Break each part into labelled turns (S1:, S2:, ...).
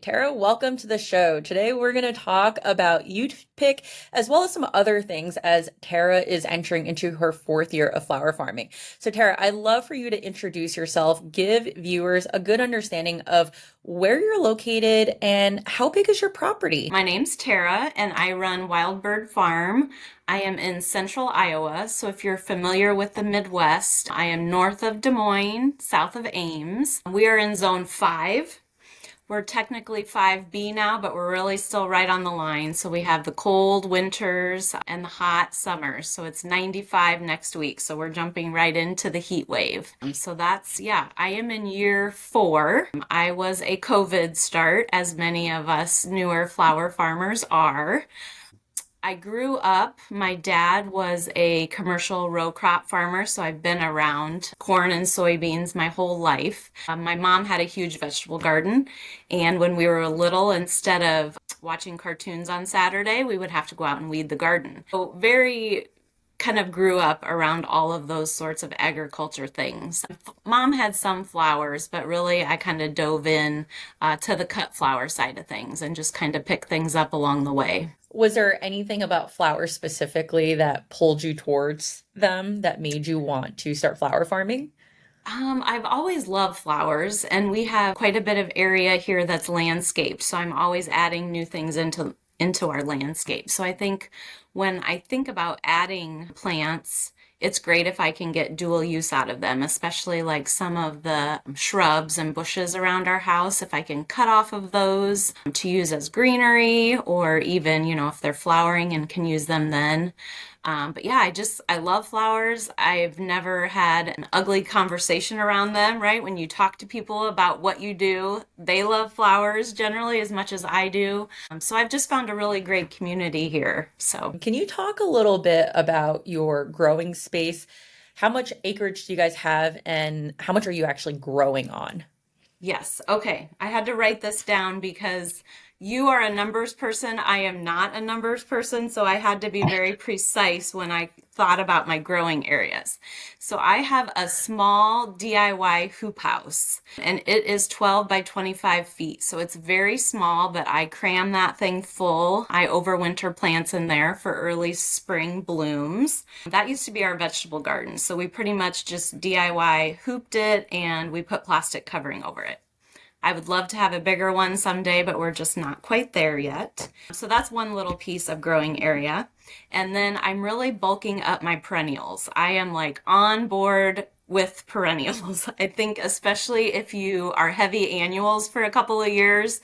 S1: Tara, welcome to the show. Today we're going to talk about upick as well as some other things as Tara is entering into her fourth year of flower farming. So Tara, I'd love for you to introduce yourself, give viewers a good understanding of where you're located and how big is your property.
S2: My name's Tara, and I run Wild Bird Farm. I am in central Iowa, so if you're familiar with the Midwest, I am north of Des Moines, south of Ames. We are in zone 5. We're technically 5B now, but we're really still right on the line. So we have the cold winters and the hot summers. So it's 95 next week. So we're jumping right into the heat wave. So yeah, I am in year 4. I was a COVID start, as many of us newer flower farmers are. I grew up, my dad was a commercial row crop farmer, so I've been around corn and soybeans my whole life. My mom had a huge vegetable garden, and when we were little, instead of watching cartoons on Saturday, we would have to go out and weed the garden. So very kind of grew up around all of those sorts of agriculture things. Mom had some flowers, but really I kind of dove in to the cut flower side of things and just kind of picked things up along the way.
S1: Was there anything about flowers specifically that pulled you towards them that made you want to start flower farming?
S2: I've always loved flowers, and we have quite a bit of area here that's landscaped, so I'm always adding new things into our landscape. So I think when I think about adding plants, it's great if I can get dual use out of them, especially like some of the shrubs and bushes around our house. If I can cut off of those to use as greenery, or even, if they're flowering and can use them then. But yeah, I love flowers. I've never had an ugly conversation around them, right? When you talk to people about what you do, they love flowers generally as much as I do. So I've just found a really great community here. So
S1: Can you talk a little bit about your growing space? How much acreage do you guys have, and how much are you actually growing on?
S2: yes. Okay. I had to write this down because you are a numbers person. I am not a numbers person. So I had to be very precise when I thought about my growing areas. So I have a small DIY hoop house, and it is 12 by 25 feet. So it's very small, but I cram that thing full. I overwinter plants in there for early spring blooms. That used to be our vegetable garden. So we pretty much just DIY hooped it, and we put plastic covering over it. I would love to have a bigger one someday, but we're just not quite there yet. So that's one little piece of growing area. And then I'm really bulking up my perennials. I am like on board with perennials. I think especially if you are heavy annuals for a couple of years,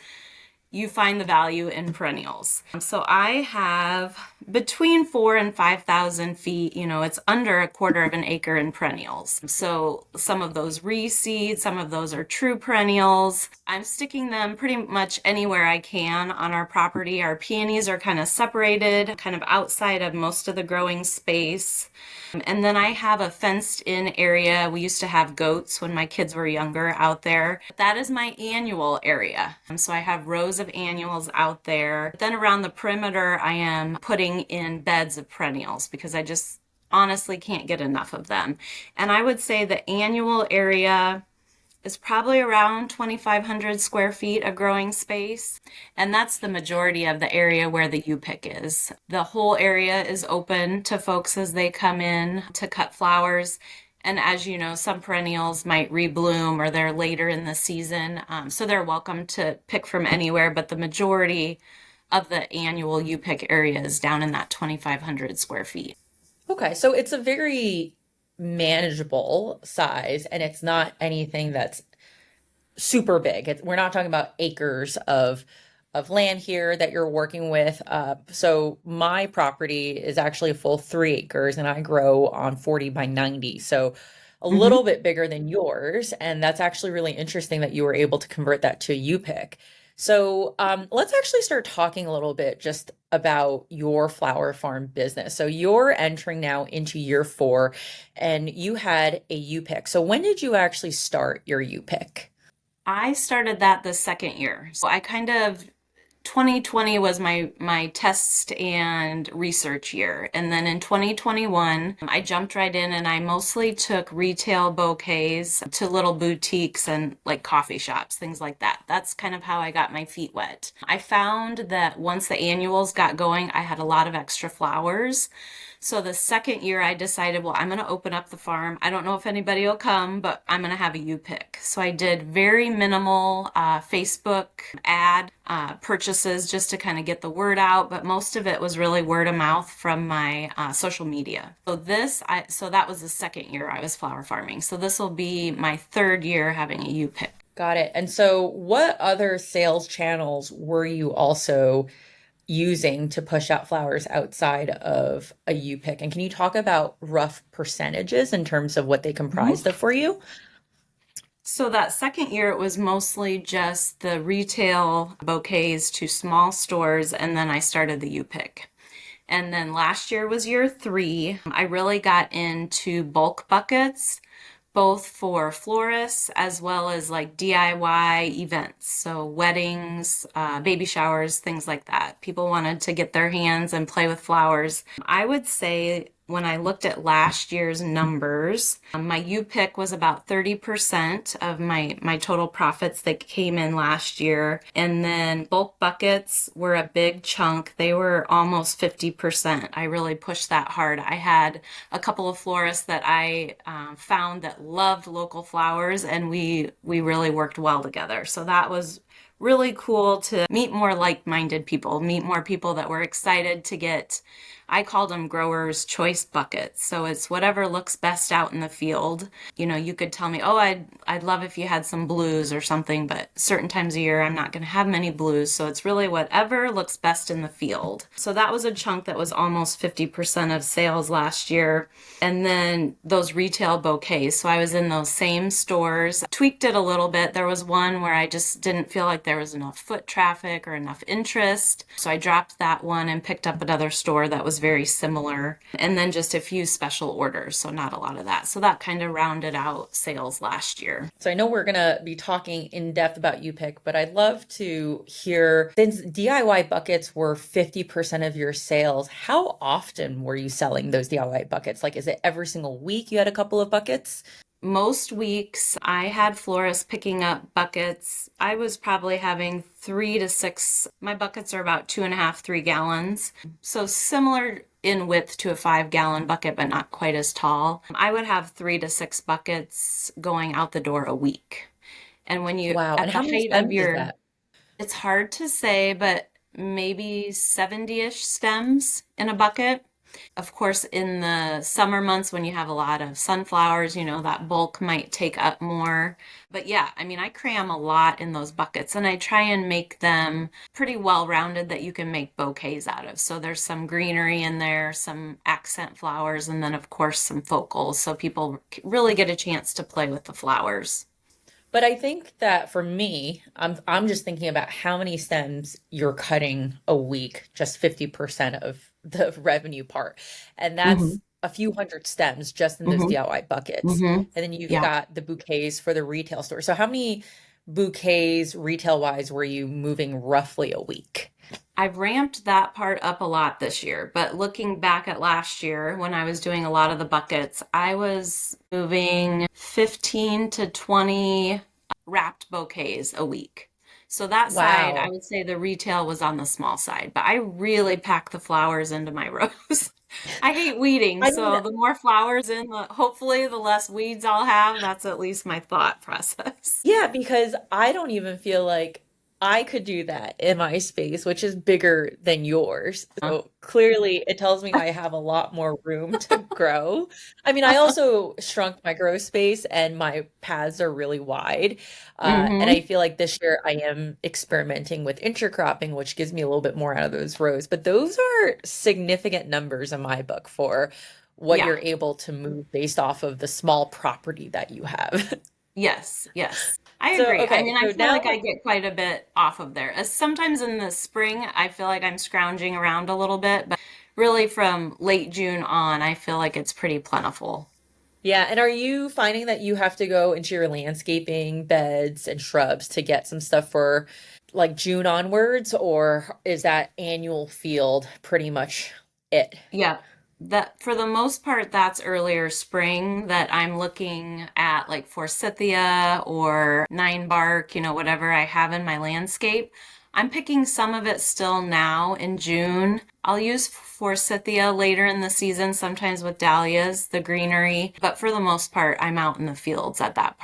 S2: you find the value in perennials. So I have between 4 and 5,000 feet, it's under a quarter of an acre in perennials. So some of those reseed, some of those are true perennials. I'm sticking them pretty much anywhere I can on our property. Our peonies are kind of separated, kind of outside of most of the growing space. And then I have a fenced in area. We used to have goats when my kids were younger out there. That is my annual area. So I have rows of annuals out there. Then around the perimeter, I am putting in beds of perennials because I just honestly can't get enough of them. And I would say the annual area is probably around 2,500 square feet of growing space. And that's the majority of the area where the upick is. The whole area is open to folks as they come in to cut flowers. And as you know, some perennials might rebloom or they're later in the season. So they're welcome to pick from anywhere, but the majority of the annual upick area is down in that 2,500 square feet.
S1: Okay, so it's a very manageable size and it's not anything that's super big. We're not talking about acres of land here that you're working with. So my property is actually a full 3 acres and I grow on 40 by 90. So a little
S2: Mhm.
S1: bit bigger than yours. And that's actually really interesting that you were able to convert that to upick. So let's actually start talking a little bit just about your flower farm business. So you're entering now into year 4 and you had a upick. So when did you actually start your upick?
S2: I started that the second year. So I kind of 2020 was my test and research year. And then in 2021, I jumped right in and I mostly took retail bouquets to little boutiques and like coffee shops, things like that. That's kind of how I got my feet wet. I found that once the annuals got going, I had a lot of extra flowers. So the second year I decided, well, I'm going to open up the farm. I don't know if anybody will come, but I'm going to have a upick. So I did very minimal Facebook ad purchases just to kind of get the word out, but most of it was really word of mouth from my social media. So that was the second year I was flower farming. So this will be my third year having a upick.
S1: Got it. And so, what other sales channels were you also using to push out flowers outside of a U pick? And can you talk about rough percentages in terms of what they
S2: Mhm.
S1: comprised of for you?
S2: So that second year, it was mostly just the retail bouquets to small stores, and then I started the U-Pick. And then last year was year three. I really got into bulk buckets, both for florists as well as like DIY events. So weddings, baby showers, things like that. People wanted to get their hands and play with flowers. I would say when I looked at last year's numbers, my U-Pick was about 30% of my total profits that came in last year. And then bulk buckets were a big chunk. They were almost 50%. I really pushed that hard. I had a couple of florists that I found that loved local flowers, and we really worked well together. So that was really cool to meet more like-minded people, meet more people that were excited to get, I called them growers' choice buckets. So it's whatever looks best out in the field. You know, you could tell me, oh, I'd love if you had some blues or something, but certain times of year I'm not going to have many blues. So it's really whatever looks best in the field. So that was a chunk that was almost 50% of sales last year. And then those retail bouquets. So I was in those same stores, tweaked it a little bit. There was one where I just didn't feel like there was enough foot traffic or enough interest. So I dropped that one and picked up another store that was very similar. And then just a few special orders. So not a lot of that. So that kind of rounded out sales last year.
S1: So I know we're going to be talking in depth about UPick, but I'd love to hear, since DIY buckets were 50% of your sales, how often were you selling those DIY buckets? Like, is it every single week you had a couple of buckets?
S2: Most weeks I had florists picking up buckets. I was probably having 3 to 6. My buckets are about 2.5, 3 gallons. So similar in width to a 5 gallon bucket, but not quite as tall. I would have 3 to 6 buckets going out the door a week. And when you,
S1: Wow.
S2: at
S1: And
S2: the
S1: how many
S2: height of
S1: stems is
S2: your,
S1: that?
S2: it's hard to say, but maybe 70-ish stems in a bucket. Of course, in the summer months when you have a lot of sunflowers, you know, that bulk might take up more. But yeah, I mean, I cram a lot in those buckets and I try and make them pretty well rounded that you can make bouquets out of. So there's some greenery in there, some accent flowers, and then, of course, some focals. So people really get a chance to play with the flowers.
S1: But I think that for me, I'm just thinking about how many stems you're cutting a week, just 50% of the revenue part. And
S2: Hmm.
S1: that's a few hundred stems just in those
S2: Hmm.
S1: DIY buckets.
S2: Hmm.
S1: And then you've
S2: Yeah.
S1: got the bouquets for the retail store. So how many bouquets retail wise were you moving roughly a week?
S2: I've ramped that part up a lot this year, but looking back at last year when I was doing a lot of the buckets, I was moving 15 to 20 wrapped bouquets a week. So that side, I
S1: Wow.
S2: would say the retail was on the small side, but I really pack the flowers into my rows. I hate weeding,
S1: I mean,
S2: so the more flowers in, hopefully the less weeds I'll have. That's at least my thought process.
S1: yeah, because I don't even feel like I could do that in my space, which is bigger than yours. So clearly, it tells me I have a lot more room to grow. I mean, I also shrunk my grow space and my paths are really wide. And
S2: Hmm.
S1: I feel like this year I am experimenting with intercropping, which gives me a little bit more out of those rows. But those are significant numbers in my book for what
S2: Yeah.
S1: you're able to move based off of the small property that you have.
S2: Yes, yes. I
S1: So,
S2: agree. I
S1: okay,
S2: mean, I
S1: so
S2: feel
S1: now,
S2: like I get quite a bit off of there. Sometimes in the spring, I feel like I'm scrounging around a little bit, but really from late June on, I feel like it's pretty plentiful.
S1: yeah, and are you finding that you have to go into your landscaping beds and shrubs to get some stuff for like June onwards, or is that annual field pretty much it?
S2: Yeah, that for the most part, that's earlier spring that I'm looking at, like forsythia or nine bark, whatever I have in my landscape. I'm picking some of it still now in June. I'll use forsythia later in the season, sometimes with dahlias, the greenery, but for the most part, I'm out in the fields at that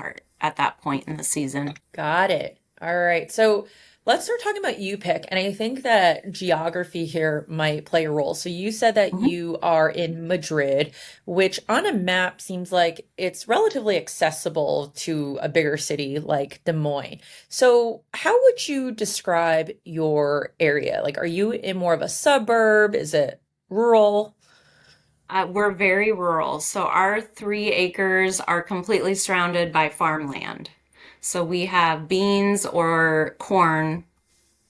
S2: point in the season.
S1: Got it. All right. So let's start talking about UPick. And I think that geography here might play a role. So you said that
S2: Mhm.
S1: you are in Madrid, which on a map seems like it's relatively accessible to a bigger city like Des Moines. So how would you describe your area? Like, are you in more of a suburb? Is it rural?
S2: We're very rural, so our 3 acres are completely surrounded by farmland. So we have beans or corn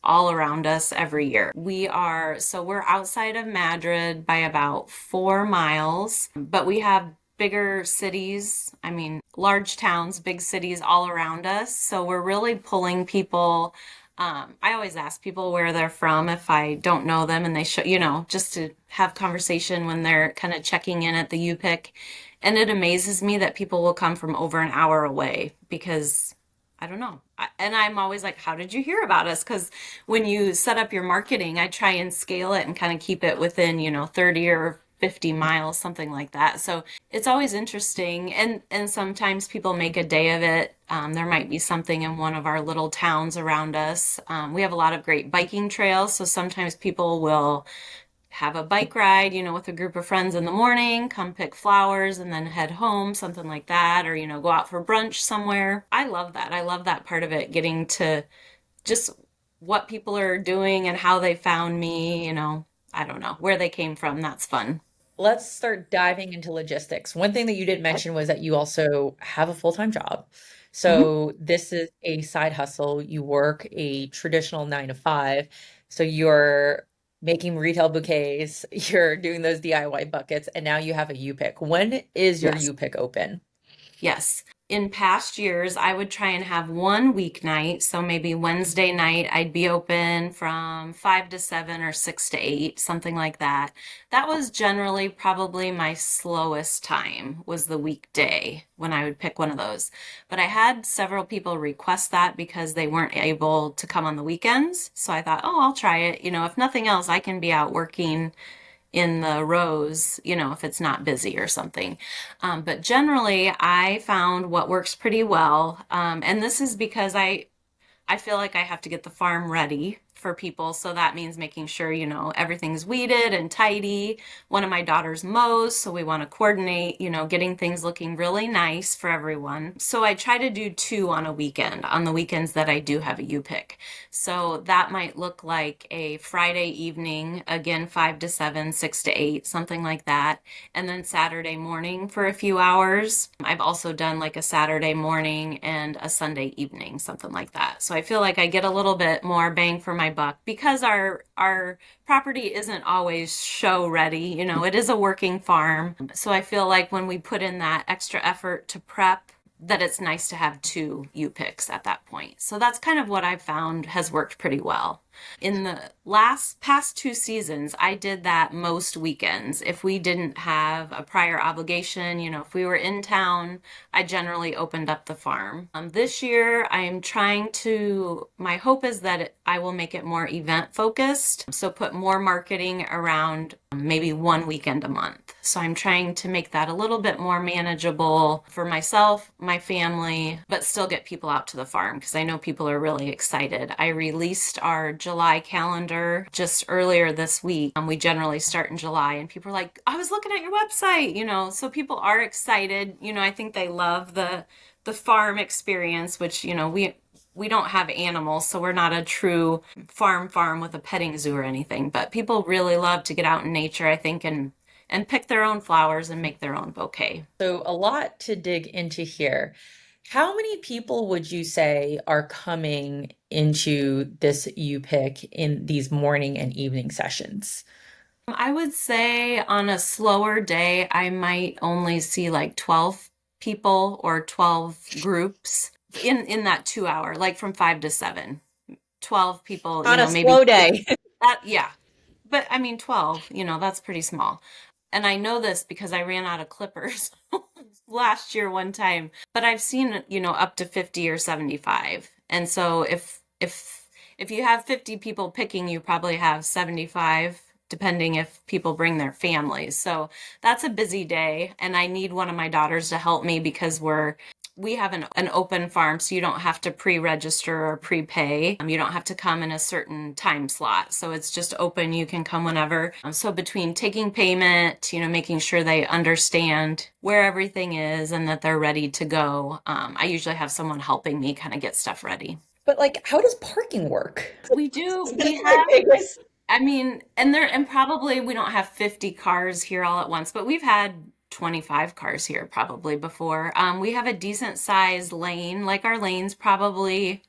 S2: all around us every year. We're outside of Madrid by about 4 miles, but we have bigger cities, I mean, large towns, big cities all around us. So we're really pulling people. I always ask people where they're from if I don't know them, and they show, just to have conversation when they're kind of checking in at the UPick. And it amazes me that people will come from over an hour away because I don't know. And I'm always like, how did you hear about us? Because when you set up your marketing, I try and scale it and kind of keep it within, 30 or 50 miles, something like that. So it's always interesting. And sometimes people make a day of it. There might be something in one of our little towns around us. We have a lot of great biking trails. So sometimes people will have a bike ride, with a group of friends in the morning, come pick flowers and then head home, something like that, or, go out for brunch somewhere. I love that. I love that part of it, getting to just what people are doing and how they found me, I don't know, where they came from. That's fun.
S1: Let's start diving into logistics. One thing that you didn't
S2: Okay.
S1: mention was that you also have a full-time job.
S2: Mhm.
S1: So this is a side hustle. You work a traditional 9 to 5. So you're making retail bouquets, you're doing those DIY buckets, and now you have a U pick. When is your
S2: Yes.
S1: U pick open?
S2: Yes. In past years, I would try and have one weeknight. So maybe Wednesday night, I'd be open from 5 to 7 or 6 to 8, something like that. That was generally probably my slowest time, was the weekday when I would pick one of those. But I had several people request that because they weren't able to come on the weekends. So I thought, oh, I'll try it. If nothing else, I can be out working in the rows, if it's not busy or something. But generally, I found what works pretty well. And this is because I feel like I have to get the farm ready for people. So that means making sure, everything's weeded and tidy. One of my daughters mows, so we want to coordinate, getting things looking really nice for everyone. So I try to do two on a weekend, on the weekends that I do have a U pick. So that might look like a Friday evening, again, 5 to 7, 6 to 8, something like that. And then Saturday morning for a few hours. I've also done like a Saturday morning and a Sunday evening, something like that. So I feel like I get a little bit more bang for my buck because our property isn't always show ready. It is a working farm. So I feel like when we put in that extra effort to prep, that it's nice to have two U picks at that point. So that's kind of what I've found has worked pretty well. In the past 2 seasons, I did that most weekends. If we didn't have a prior obligation, if we were in town, I generally opened up the farm. This year, my hope is that I will make it more event focused. So put more marketing around maybe one weekend a month. So I'm trying to make that a little bit more manageable for myself, my family, but still get people out to the farm because I know people are really excited. I released our July calendar just earlier this week. We generally start in July, and people are like, I was looking at your website, so people are excited. I think they love the farm experience, which, we don't have animals, so we're not a true farm with a petting zoo or anything, but people really love to get out in nature, I think, and pick their own flowers and make their own bouquet.
S1: So a lot to dig into here. How many people would you say are coming into this U pick in these morning and evening sessions?
S2: I would say on a slower day, I might only see like 12 people or 12 groups in that 2 hour, like from 5 to 7. 12 people,
S1: On a
S2: maybe
S1: slow day.
S2: that, yeah. But I mean, 12, that's pretty small. And I know this because I ran out of clippers last year one time, but I've seen, up to 50 or 75. And so if you have 50 people picking, you probably have 75 depending if people bring their families. So that's a busy day, and I need one of my daughters to help me because we have an open farm, so you don't have to pre-register or prepay. You don't have to come in a certain time slot. So it's just open. You can come whenever. So between taking payment, making sure they understand where everything is and that they're ready to go, I usually have someone helping me kind of get stuff ready.
S1: But like, how does parking work?
S2: We do. We
S1: That's my
S2: have,
S1: biggest.
S2: I mean, and probably we don't have 50 cars here all at once, but we've had 25 cars here probably before. We have a decent sized lane. Like our lane's probably,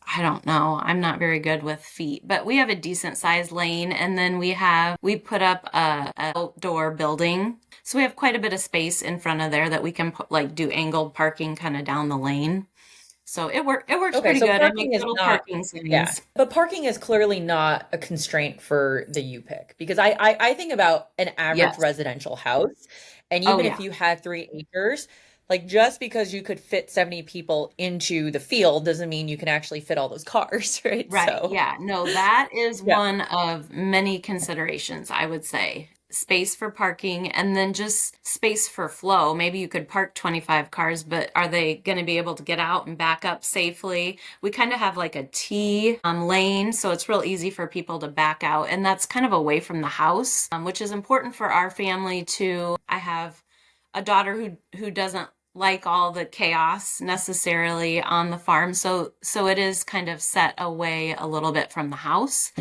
S2: I don't know, I'm not very good with feet, but we have a decent sized lane. And then we put up a outdoor building. So we have quite a bit of space in front of there that we can like do angled parking kind of down the lane. So it works
S1: Okay,
S2: pretty
S1: so
S2: good. I make
S1: parking is
S2: little
S1: not,
S2: parking
S1: yeah,
S2: signs.
S1: but parking is clearly not a constraint for the U pick because I think about an average
S2: Yes.
S1: residential house, and
S2: Oh
S1: even if
S2: yeah.
S1: you had 3 acres, like just because you could fit 70 people into the field doesn't mean you can actually fit all those cars, right?
S2: Right.
S1: So,
S2: Yeah. No, that is
S1: yeah.
S2: one of many considerations, I would say. Space for parking and then just space for flow. Maybe you could park 25 cars, but are they going to be able to get out and back up safely? We kind of have like a T lane, so it's real easy for people to back out. And that's kind of away from the house, which is important for our family too. I have a daughter who doesn't like all the chaos necessarily on the farm, so it is kind of set away a little bit from the house.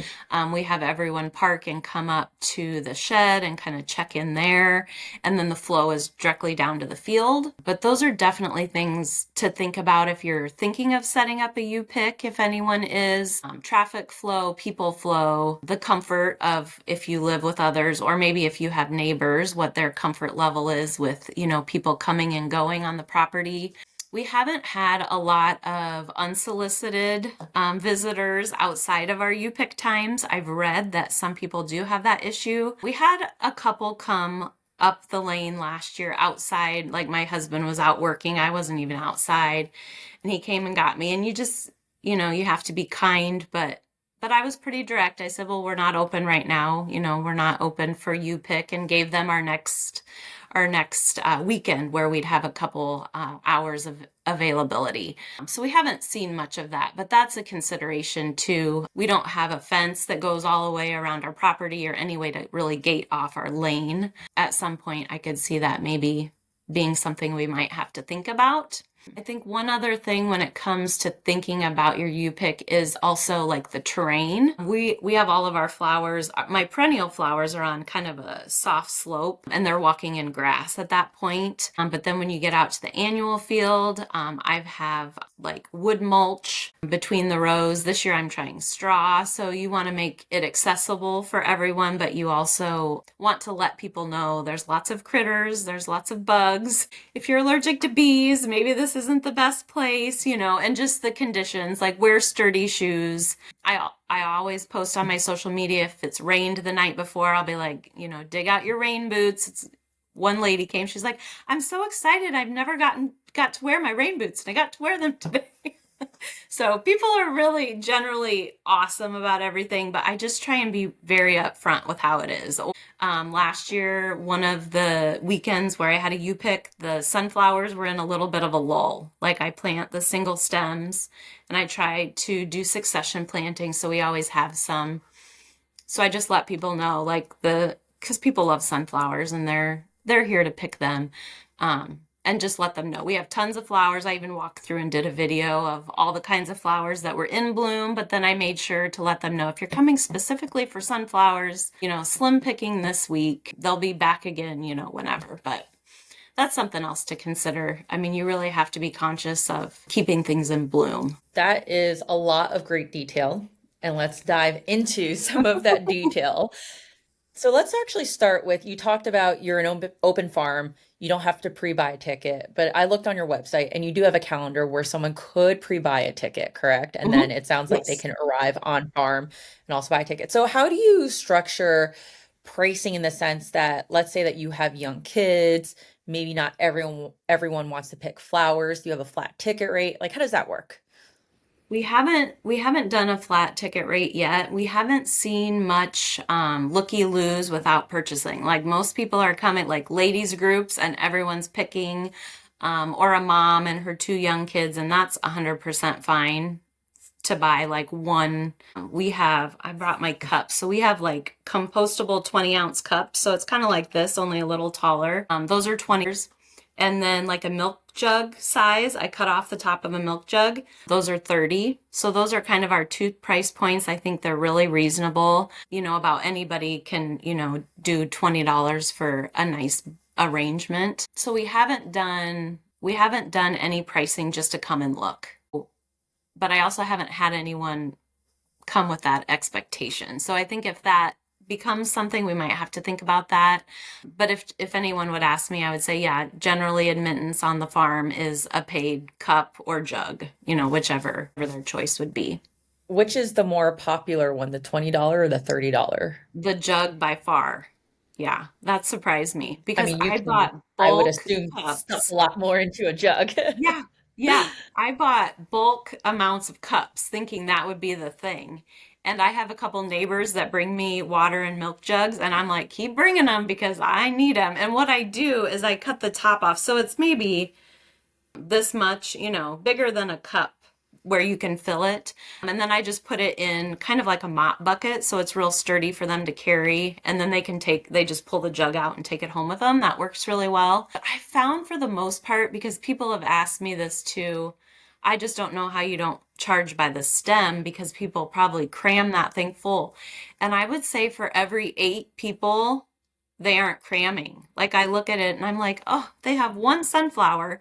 S2: We have everyone park and come up to the shed and kind of check in there, and then the flow is directly down to the field. But those are definitely things to think about if you're thinking of setting up a U-pick, if anyone is. Traffic flow, people flow, the comfort of if you live with others, or maybe if you have neighbors, what their comfort level is with, people coming and going on the property. We haven't had a lot of unsolicited visitors outside of our U-pick times. I've read that some people do have that issue. We had a couple come up the lane last year outside, like my husband was out working. I wasn't even outside, and he came and got me. And you just, you have to be kind, but I was pretty direct. I said, "Well, we're not open right now. We're not open for U-pick," and gave them our next weekend where we'd have a couple hours of availability. So we haven't seen much of that, but that's a consideration too. We don't have a fence that goes all the way around our property or any way to really gate off our lane. At some point, I could see that maybe being something we might have to think about. I think one other thing when it comes to thinking about your U-pick is also like the terrain. We have all of our flowers. My perennial flowers are on kind of a soft slope, and they're walking in grass at that point. But then when you get out to the annual field, I have like wood mulch between the rows. This year I'm trying straw, so you want to make it accessible for everyone, but you also want to let people know there's lots of critters, there's lots of bugs. If you're allergic to bees, maybe this isn't the best place, and just the conditions, like wear sturdy shoes. I always post on my social media if it's rained the night before, I'll be like, dig out your rain boots. One lady came, she's like, "I'm so excited. I've never got to wear my rain boots, and I got to wear them today." So people are really generally awesome about everything, but I just try and be very upfront with how it is. Last year, one of the weekends where I had a U-pick, the sunflowers were in a little bit of a lull. Like I plant the single stems and I try to do succession planting, so we always have some. So I just let people know, like because people love sunflowers and they're here to pick them. And just let them know. We have tons of flowers. I even walked through and did a video of all the kinds of flowers that were in bloom, but then I made sure to let them know if you're coming specifically for sunflowers, slim picking this week, they'll be back again, whenever. But that's something else to consider. I mean, you really have to be conscious of keeping things in bloom.
S1: That is a lot of great detail, and let's dive into some of that detail. So let's actually start with you talked about you're an open farm. You don't have to pre-buy a ticket, but I looked on your website and you do have a calendar where someone could pre-buy a ticket, correct? And then
S2: Hmm.
S1: it sounds like they
S2: Yes.
S1: can arrive on farm and also buy a ticket. So how do you structure pricing in the sense that let's say that you have young kids, maybe not everyone wants to pick flowers. Do you have a flat ticket rate? Like how does that work?
S2: We haven't done a flat ticket rate yet. We haven't seen much looky-loos without purchasing. Like most people are coming like ladies groups and everyone's picking or a mom and her two young kids, and that's 100% fine to buy like one. I brought my cups. So we have like compostable 20-ounce cups. So it's kind of like this, only a little taller. Those are 20. And then like a milk jug size, I cut off the top of a milk jug. Those are 30. So those are kind of our two price points. I think they're really reasonable. About anybody can, do $20 for a nice arrangement. So we haven't done any pricing just to come and look. But I also haven't had anyone come with that expectation. So I think if that becomes something, we might have to think about that. But if anyone would ask me, I would say, yeah, generally admittance on the farm is a paid cup or jug, whichever their choice would be.
S1: Which is the more popular one, the $20 or the $30?
S2: The jug by far. Yeah, that surprised me
S1: I
S2: because
S1: mean, you
S2: I
S1: can,
S2: bought
S1: I would
S2: bulk
S1: assume, stuff a
S2: cups.
S1: lot more into a jug.
S2: Yeah, yeah. I bought bulk amounts of cups thinking that would be the thing. And I have a couple neighbors that bring me water and milk jugs, and I'm like, keep bringing them because I need them. And what I do is I cut the top off. So it's maybe this much, bigger than a cup where you can fill it. And then I just put it in kind of like a mop bucket so it's real sturdy for them to carry. And then they just pull the jug out and take it home with them. That works really well. But I found for the most part, because people have asked me this too, I just don't know how you don't charge by the stem because people probably cram that thing full. And I would say for every 8 people, they aren't cramming. Like I look at it and I'm like, oh, they have one sunflower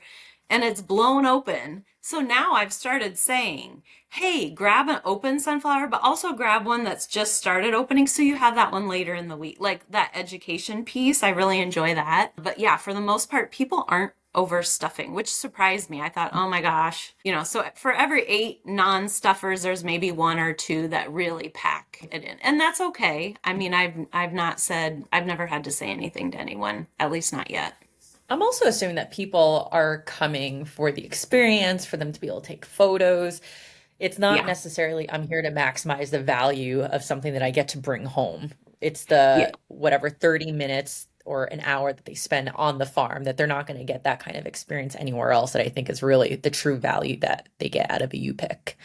S2: and it's blown open. So now I've started saying, hey, grab an open sunflower, but also grab one that's just started opening so you have that one later in the week. Like that education piece, I really enjoy that. But yeah, for the most part, people aren't overstuffing, which surprised me. I thought, oh my gosh, so for every 8 non-stuffers, there's maybe one or two that really pack it in. And that's okay. I mean, I've never had to say anything to anyone, at least not yet.
S1: I'm also assuming that people are coming for the experience, for them to be able to take photos. It's not
S2: Yeah.
S1: necessarily, I'm here to maximize the value of something that I get to bring home. It's
S2: Yeah.
S1: the whatever 30 minutes or an hour that they spend on the farm that they're not going to get that kind of experience anywhere else that I think is really the true value that they get out of a U-pick.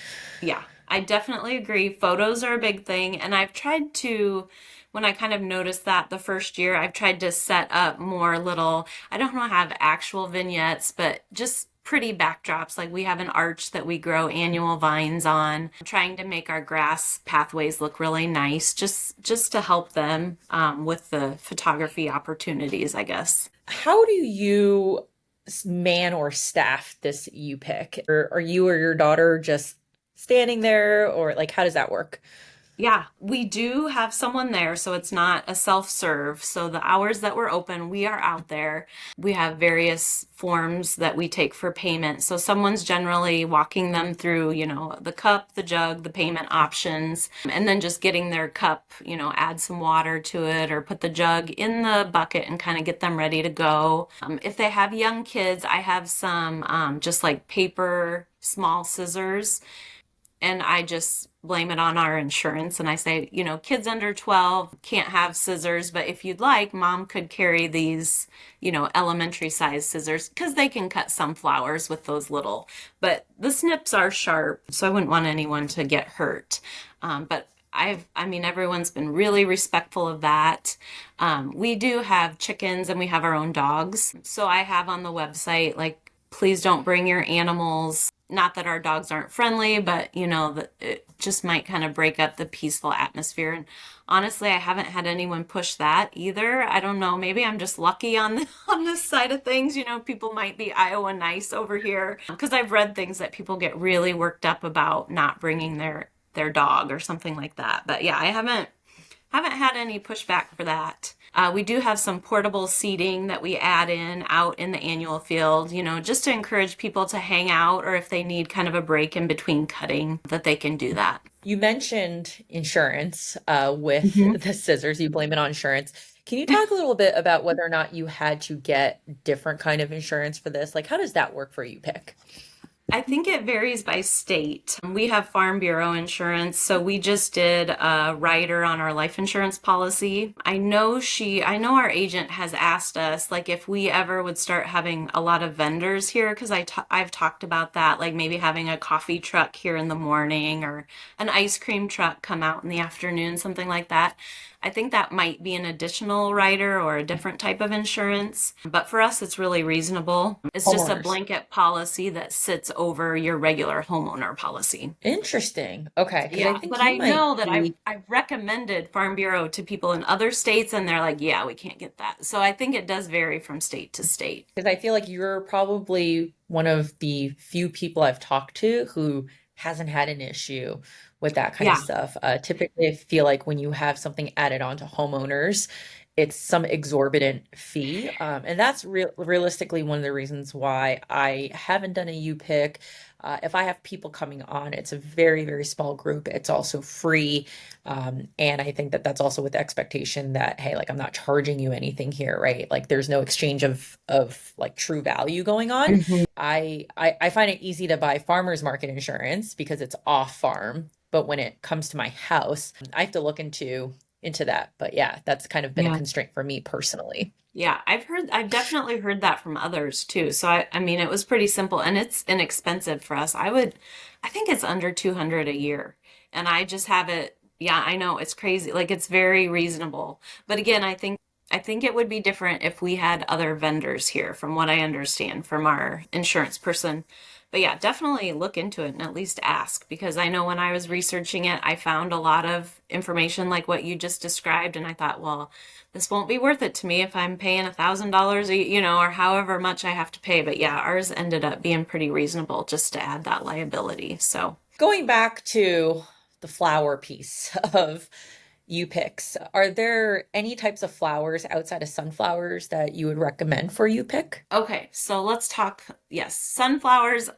S2: Yeah, I definitely agree. Photos are a big thing. And I've tried to, when I kind of noticed that the first year, I've tried to set up more little, I don't know, have actual vignettes, but just pretty backdrops. Like we have an arch that we grow annual vines on, trying to make our grass pathways look really nice, just to help them with the photography opportunities, I guess.
S1: How do you man or staff this U-pick? Or are you or your daughter just standing there, or like how does that work?
S2: Yeah, we do have someone there, so it's not a self-serve. So the hours that we're open, we are out there. We have various forms that we take for payment. So someone's generally walking them through, the cup, the jug, the payment options, and then just getting their cup, add some water to it or put the jug in the bucket and kind of get them ready to go. If they have young kids, I have some just like paper small scissors, and I just blame it on our insurance. And I say, kids under 12 can't have scissors, but if you'd like, mom could carry these, elementary size scissors because they can cut sunflowers with those little, but the snips are sharp. So I wouldn't want anyone to get hurt. But I mean, everyone's been really respectful of that. We do have chickens and we have our own dogs. So I have on the website, like, please don't bring your animals. Not that our dogs aren't friendly, but that it just might kind of break up the peaceful atmosphere. And honestly, I haven't had anyone push that either. I don't know. Maybe I'm just lucky on on this side of things. People might be Iowa nice over here because I've read things that people get really worked up about not bringing their dog or something like that. But yeah, I Haven't had any pushback for that. We do have some portable seating that we add in out in the annual field, just to encourage people to hang out, or if they need kind of a break in between cutting, that they can do that.
S1: You mentioned insurance with
S2: Mhm.
S1: the scissors. You blame it on insurance. Can you talk a little bit about whether or not you had to get different kind of insurance for this? Like, how does that work for you, Pick?
S2: I think it varies by state. We have Farm Bureau insurance, so we just did a rider on our life insurance policy. I know our agent has asked us, like, if we ever would start having a lot of vendors here, because I've talked about that, like maybe having a coffee truck here in the morning or an ice cream truck come out in the afternoon, something like that. I think that might be an additional rider or a different type of insurance. But for us, it's really reasonable. It's just a
S1: Homeowners.
S2: blanket policy that sits over your regular homeowner policy.
S1: Interesting. Okay, because I
S2: Yeah, but
S1: think
S2: I
S1: you might
S2: know that
S1: be,
S2: I've recommended Farm Bureau to people in other states, and they're like, yeah, we can't get that. So I think it does vary from state to state.
S1: because I feel like you're probably one of the few people I've talked to who hasn't had an issue with that kind of
S2: Yeah.
S1: stuff. Typically, I feel like when you have something added on to homeowners, it's some exorbitant fee. And that's realistically one of the reasons why I haven't done a U-Pick. If I have people coming on, it's a very, very small group. It's also free. And I think that that's also with the expectation that, hey, like I'm not charging you anything here, right? Like there's no exchange of like true value going on.
S2: Mhm.
S1: I find it easy to buy farmers market insurance because it's off farm. But when it comes to my house, I have to look into that. But yeah, that's kind of been a
S2: Yeah.
S1: constraint for me personally.
S2: Yeah, I've definitely heard that from others too. So I mean, it was pretty simple and it's inexpensive for us. I think it's under 200 a year. And I just have it. Yeah, I know it's crazy. Like it's very reasonable. But again, I think it would be different if we had other vendors here, from what I understand from our insurance person. But yeah, definitely look into it and at least ask, because I know when I was researching it, I found a lot of information like what you just described, and I thought, well, this won't be worth it to me if I'm paying $1,000, or however much I have to pay. But yeah, ours ended up being pretty reasonable just to add that liability. So,
S1: Going back to the flower piece of you picks, are there any types of flowers outside of sunflowers that you would recommend for you pick?
S2: okay, so let's talk. Yes, sunflowers.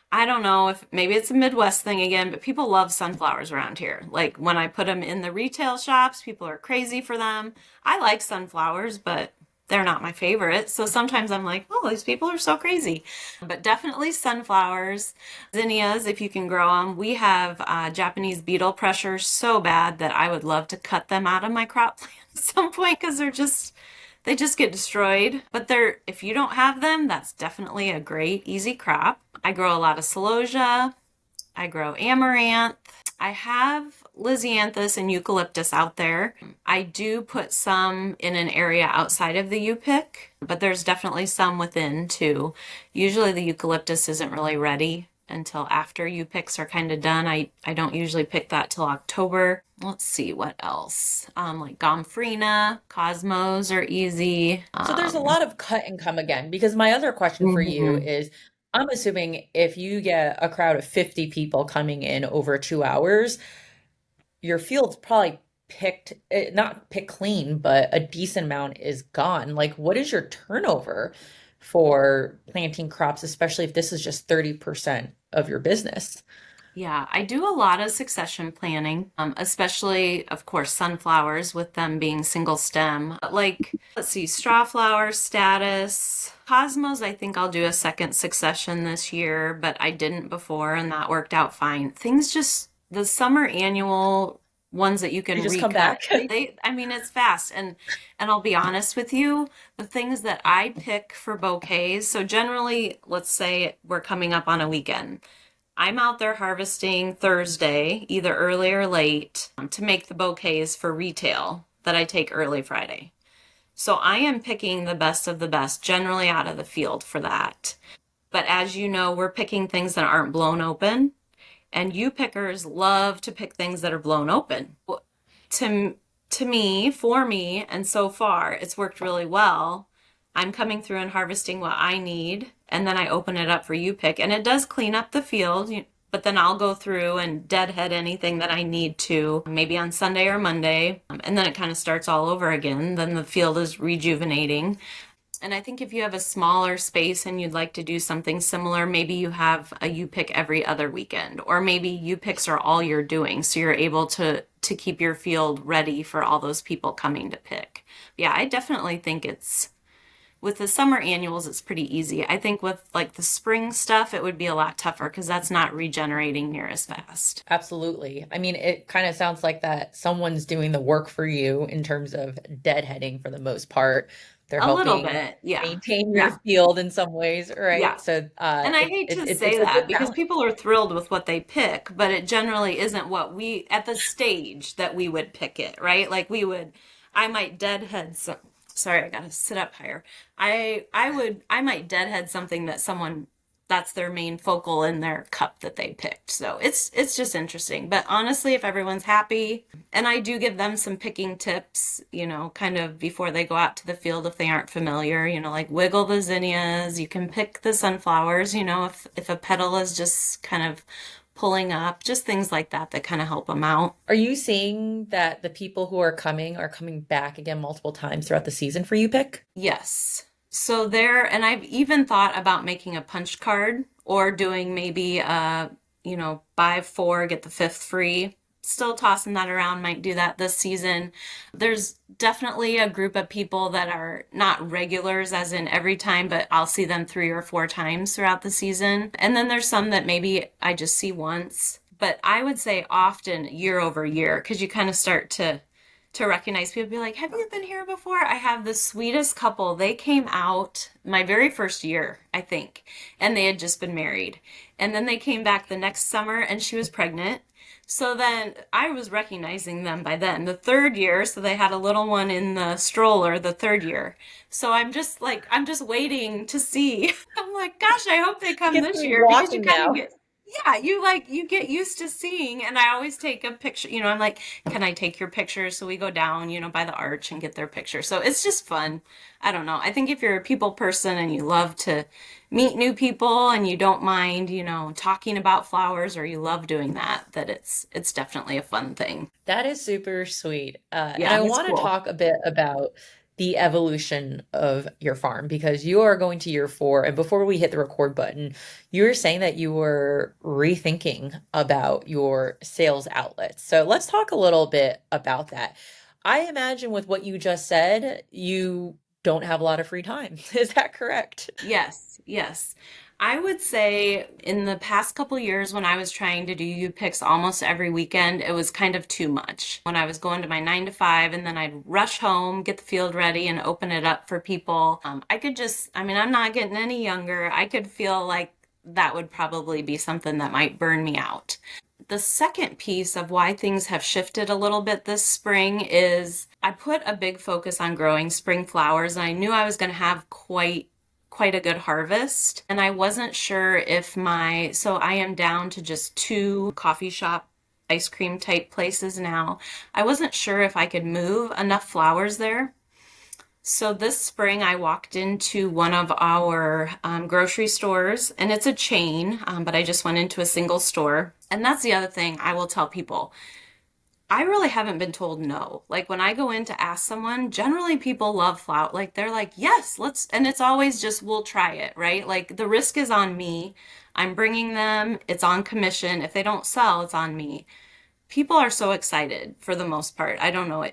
S2: I don't know if maybe it's a Midwest thing again, but people love sunflowers around here. Like when I put them in the retail shops, people are crazy for them. I like sunflowers, but they're not my favorite. So sometimes I'm like, oh, these people are so crazy. But definitely sunflowers, zinnias, if you can grow them. We have Japanese beetle pressure so bad that I would love to cut them out of my crop plan at some point, because they just get destroyed. But if you don't have them, that's definitely a great easy crop. I grow a lot of celosia. I grow amaranth. I have Lysianthus and eucalyptus out there. I do put some in an area outside of the U-pick, but there's definitely some within too. Usually the eucalyptus isn't really ready until after U-picks are kind of done. I don't usually pick that till October. Let's see what else. Like Gomphrena, Cosmos are easy.
S1: So there's a lot of cut and come again, because my other question for you
S2: Mhm.
S1: is I'm assuming if you get a crowd of 50 people coming in over 2 hours, your field's probably picked, not picked clean, but a decent amount is gone. Like, what is your turnover for planting crops, especially if this is just 30% of your business?
S2: Yeah, I do a lot of succession planning, especially, of course, sunflowers with them being single stem. Like, let's see, strawflower status. Cosmos, I think I'll do a second succession this year, but I didn't before, and that worked out fine. Things just, the summer annual ones that you
S1: They
S2: can
S1: just come
S2: recut,
S1: back.
S2: I mean, it's fast. And I'll be honest with you, the things that I pick for bouquets, so generally, let's say we're coming up on a weekend. I'm out there harvesting Thursday, either early or late, to make the bouquets for retail that I take early Friday. So I am picking the best of the best, generally out of the field for that. But as you know, we're picking things that aren't blown open, and you pickers love to pick things that are blown open. To to me, for me, and so far, it's worked really well. I'm coming through and harvesting what I need, and then I open it up for you pick, and it does clean up the field. but then I'll go through and deadhead anything that I need to, maybe on Sunday or Monday, and then it kind of starts all over again. Then the field is rejuvenating. And I think if you have a smaller space and you'd like to do something similar, maybe you have a U pick every other weekend, or maybe U picks are all you're doing, so you're able to keep your field ready for all those people coming to pick. Yeah, I definitely think it's with the summer annuals, it's pretty easy. I think with like the spring stuff, it would be a lot tougher because that's not regenerating near as fast.
S1: Absolutely. I mean, it kind of sounds like that someone's doing the work for you in terms of deadheading for the most part. They're
S2: A little
S1: helping
S2: bit, yeah,
S1: maintain your
S2: yeah,
S1: field in some ways,
S2: yeah.
S1: right? So
S2: And I hate to
S1: it's
S2: say
S1: a good
S2: that because
S1: balance.
S2: people are thrilled with what they pick, but it generally isn't what we, at the stage that we would pick it, right? Like we would, I might deadhead some, sorry, I gotta sit up higher. I might deadhead something that someone, that's their main focal in their cup that they picked. So it's just interesting. But honestly, if everyone's happy, and I do give them some picking tips, kind of before they go out to the field if they aren't familiar, like wiggle the zinnias, you can pick the sunflowers, if a petal is just kind of pulling up, just things like that that kind of help them out.
S1: Are you seeing that the people who are coming back again multiple times throughout the season for you pick?
S2: Yes. So there, and I've even thought about making a punch card or doing maybe buy four, get the fifth free. Still tossing that around, might do that this season. There's definitely a group of people that are not regulars, as in every time, but I'll see them 3 or 4 times throughout the season. And then there's some that maybe I just see once. But I would say often year over year, because you kind of start to recognize people be like, have you been here before? I have the sweetest couple. They came out my very first year, I think, and they had just been married. And then they came back the next summer and she was pregnant. So then I was recognizing them by then. The third year, so they had a little one in the stroller the third year. So I'm just waiting to see. I'm like, gosh, I hope they
S1: You
S2: come
S1: get to
S2: this
S1: be
S2: year because you
S1: walking
S2: kind of
S1: now.
S2: get, yeah, you get used to seeing. And I always take a picture, I'm like, can I take your picture? So we go down, by the arch and get their picture. So it's just fun. I don't know. I think if you're a people person and you love to meet new people and you don't mind, talking about flowers or you love doing that, that it's definitely a fun thing.
S1: That is super sweet. And
S2: Yeah,
S1: I
S2: it's
S1: want to
S2: cool.
S1: talk a bit about the evolution of your farm because you are going to year four. And before we hit the record button, you were saying that you were rethinking about your sales outlets. So let's talk a little bit about that. I imagine with what you just said, you don't have a lot of free time. Is that correct?
S2: Yes, yes. I would say in the past couple years when I was trying to do U picks almost every weekend, it was kind of too much. When I was going to my 9 to 5 and then I'd rush home, get the field ready and open it up for people. I mean, I'm not getting any younger. I could feel like that would probably be something that might burn me out. The second piece of why things have shifted a little bit this spring is I put a big focus on growing spring flowers and I knew I was going to have quite a good harvest and I wasn't sure if my so I am down to just two coffee shop ice cream type places now. I wasn't sure if I could move enough flowers there. So this spring, I walked into one of our grocery stores, and it's a chain, but I just went into a single store. And that's the other thing I will tell people. I really haven't been told no. Like when I go in to ask someone, generally people love flower. Like they're like, yes, let's, and it's always just, we'll try it, right? Like the risk is on me. I'm bringing them, it's on commission. If they don't sell, it's on me. People are so excited for the most part. I don't know.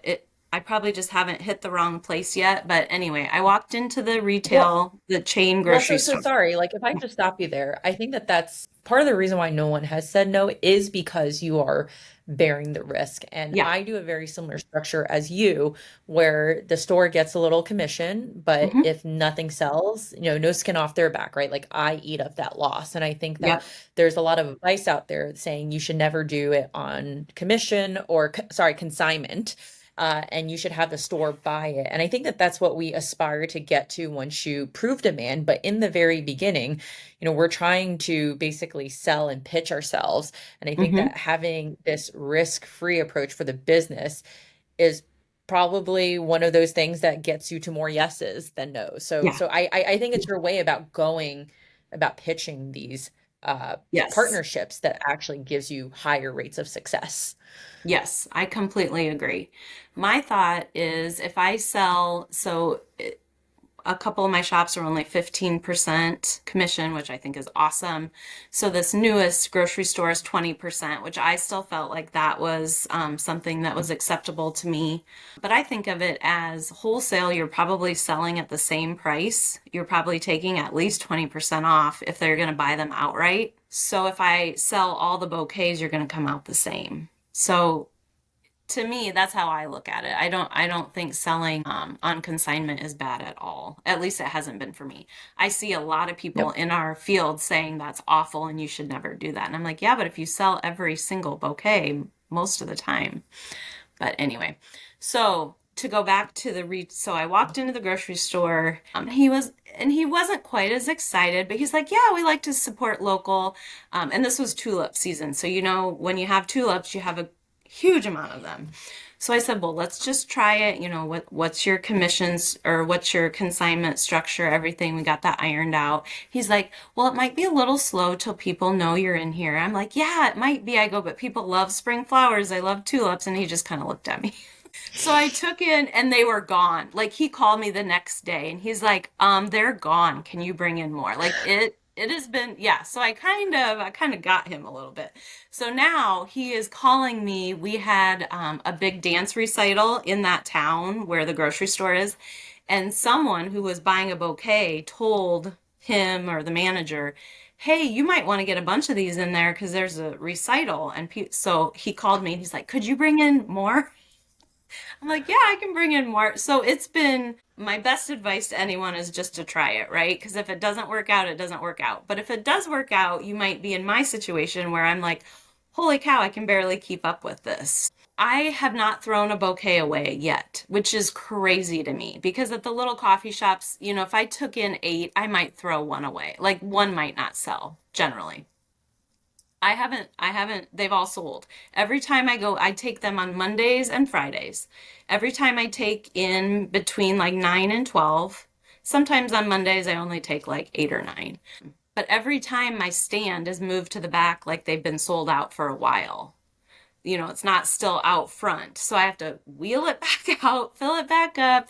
S2: I probably just haven't hit the wrong place yet. But anyway, I walked into
S1: Well,
S2: the chain
S1: Well,
S2: grocery
S1: so
S2: store.
S1: sorry. Like, if I can just stop you there, I think that that's part of the reason why no one has said no is because you are bearing the risk. And
S2: Yeah.
S1: I do a very similar structure as you, where the store gets a little commission, but
S2: Hmm.
S1: if nothing sells, no skin off their back, right? Like, I eat up that loss. And I think that
S2: Yep.
S1: there's a lot of advice out there saying you should never do it on commission or, sorry, consignment, and you should have the store buy it. And I think that that's what we aspire to get to once you prove demand. But in the very beginning, we're trying to basically sell and pitch ourselves. And I think
S2: Hmm.
S1: that having this risk-free approach for the business is probably one of those things that gets you to more yeses than no. So
S2: Yeah.
S1: so I think it's your way about going about pitching these
S2: Yes.
S1: partnerships that actually gives you higher rates of success.
S2: Yes, I completely agree. My thought is if I sell, a couple of my shops are only 15% commission, which I think is awesome. So this newest grocery store is 20%, which I still felt like that was something that was acceptable to me. But I think of it as wholesale, you're probably selling at the same price. You're probably taking at least 20% off if they're going to buy them outright. So if I sell all the bouquets, you're going to come out the same. So to me, that's how I look at it. I don't think selling on consignment is bad at all. At least it hasn't been for me. I see a lot of people
S1: Yep.
S2: in our field saying that's awful and you should never do that. And I'm like, yeah, but if you sell every single bouquet most of the time. But anyway, so to go back to so I walked into the grocery store. He wasn't quite as excited, but he's like, "Yeah, we like to support local." And this was tulip season, so when you have tulips, you have a huge amount of them. So I said, "Well, let's just try it. What's your commissions or what's your consignment structure? Everything we got that ironed out." He's like, "Well, it might be a little slow till people know you're in here." I'm like, "Yeah, it might be." I go, "But people love spring flowers. They love tulips." And he just kind of looked at me. So I took in and they were gone. Like he called me the next day and he's like, they're gone. Can you bring in more?" Like it has been, yeah. So I kind of got him a little bit. So now he is calling me. We had a big dance recital in that town where the grocery store is, and someone who was buying a bouquet told him or the manager, "Hey, you might want to get a bunch of these in there because there's a recital." And so he called me and he's like, "Could you bring in more?" I'm like, "Yeah, I can bring in more." So it's been my best advice to anyone is just to try it, right? Because if it doesn't work out, it doesn't work out. But if it does work out, you might be in my situation where I'm like, "Holy cow, I can barely keep up with this." I have not thrown a bouquet away yet, which is crazy to me because at the little coffee shops, if I took in eight, I might throw one away. Like one might not sell generally. They've all sold. Every time I go, I take them on Mondays and Fridays. Every time I take in between like 9 and 12. Sometimes on Mondays I only take like 8 or 9. But every time my stand is moved to the back, like they've been sold out for a while. It's not still out front. So I have to wheel it back out, fill it back up.